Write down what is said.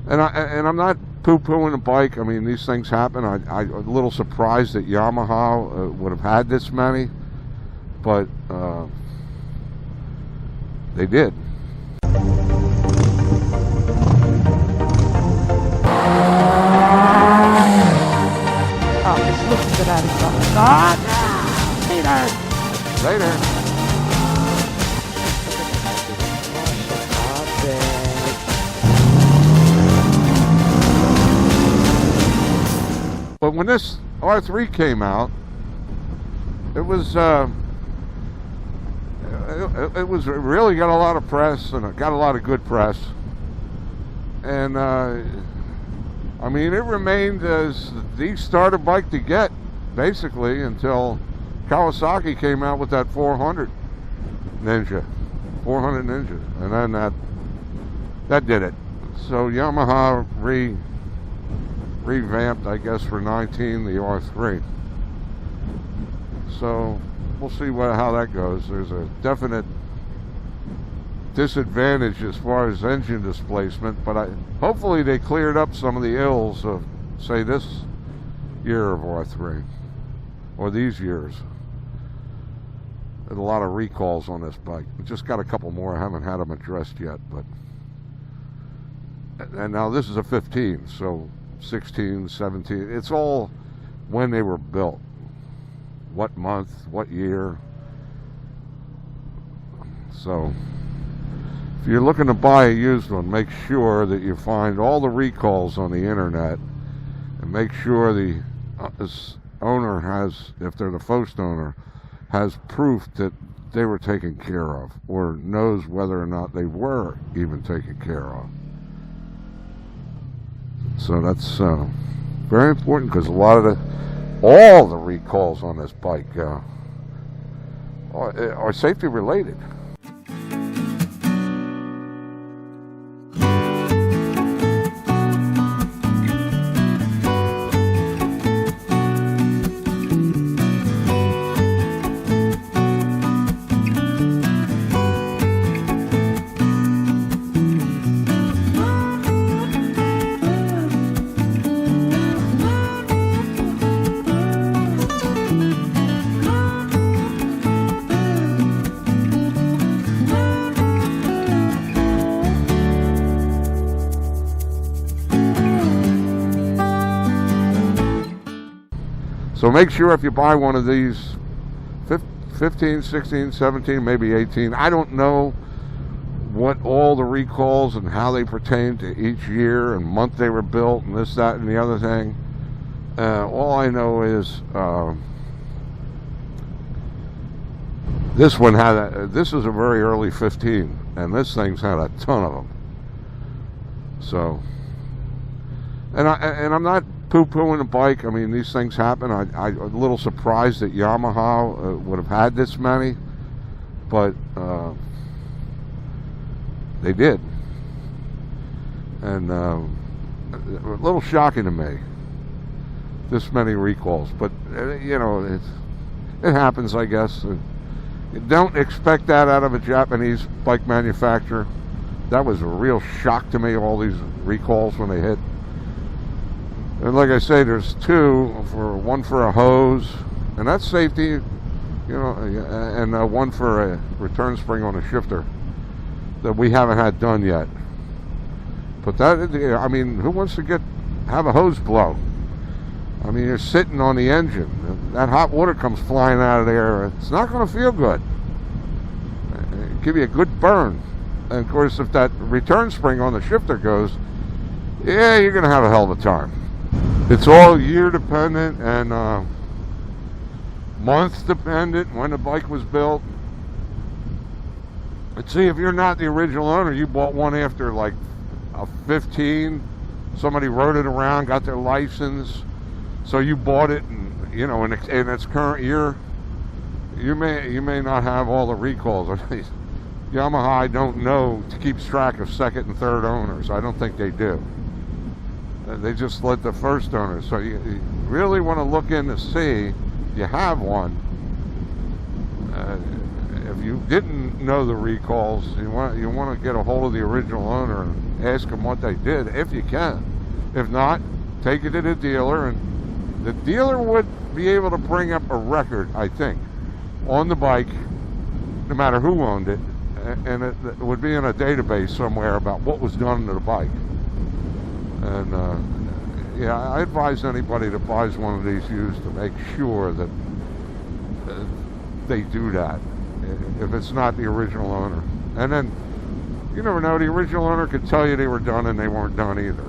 And I'm not poo-pooing a bike. I mean, these things happen. I'm a little surprised that Yamaha would have had this many, but they did. Oh, just looking for that exhaust. Later. But when this R3 came out, it was really got a lot of press, and it got a lot of good press. And I mean, it remained as the starter bike to get, basically, until Kawasaki came out with that 400 Ninja, and then that did it. So Yamaha revamped, I guess, for 19 the R3. So we'll see how that goes. There's a definite disadvantage as far as engine displacement, but hopefully they cleared up some of the ills of, say, this year of R3, or these years. There's a lot of recalls on this bike. We just got a couple more. I haven't had them addressed yet, but and now this is a 15, so 16, 17. It's all when they were built, what month, what year. So if you're looking to buy a used one, make sure that you find all the recalls on the internet, and make sure the owner has, if they're the first owner, has proof that they were taken care of, or knows whether or not they were even taken care of. So that's very important, because a lot of all the recalls on this bike are safety related. So make sure if you buy one of these 15, 16, 17, maybe 18, I don't know what all the recalls and how they pertain to each year and month they were built and this, that, and the other thing. All I know is this one had this is a very early 15, and this thing's had a ton of them. So, and I'm not poo-pooing a bike. I mean, these things happen. I'm a little surprised that Yamaha would have had this many, but they did. And a little shocking to me, this many recalls. But you know, it happens, I guess. You don't expect that out of a Japanese bike manufacturer. That was a real shock to me, all these recalls when they hit. And like I say, there's one for a hose, and that's safety, you know, and one for a return spring on a shifter that we haven't had done yet. But that, I mean, who wants to have a hose blow? I mean, you're sitting on the engine, and that hot water comes flying out of there. It's not going to feel good. It'll give you a good burn. And of course, if that return spring on the shifter goes, yeah, you're going to have a hell of a time. It's all year dependent and month dependent when the bike was built. But see, if you're not the original owner, you bought one after like a 15, somebody rode it around, got their license, so you bought it, and you know, in its current year, you may not have all the recalls. Yamaha, I don't know, keeps track of second and third owners. I don't think they do. They just let the first owner. So you really want to look in to see if you have one. If you didn't know the recalls. You want to get a hold of the original owner and ask them what they did, if you can. If not, take it to the dealer, and the dealer would be able to bring up a record, I think, on the bike, no matter who owned it, and it would be in a database somewhere about what was done to the bike. And yeah, I advise anybody that buys one of these used to make sure that they do that if it's not the original owner. And then you never know, the original owner could tell you they were done and they weren't done either.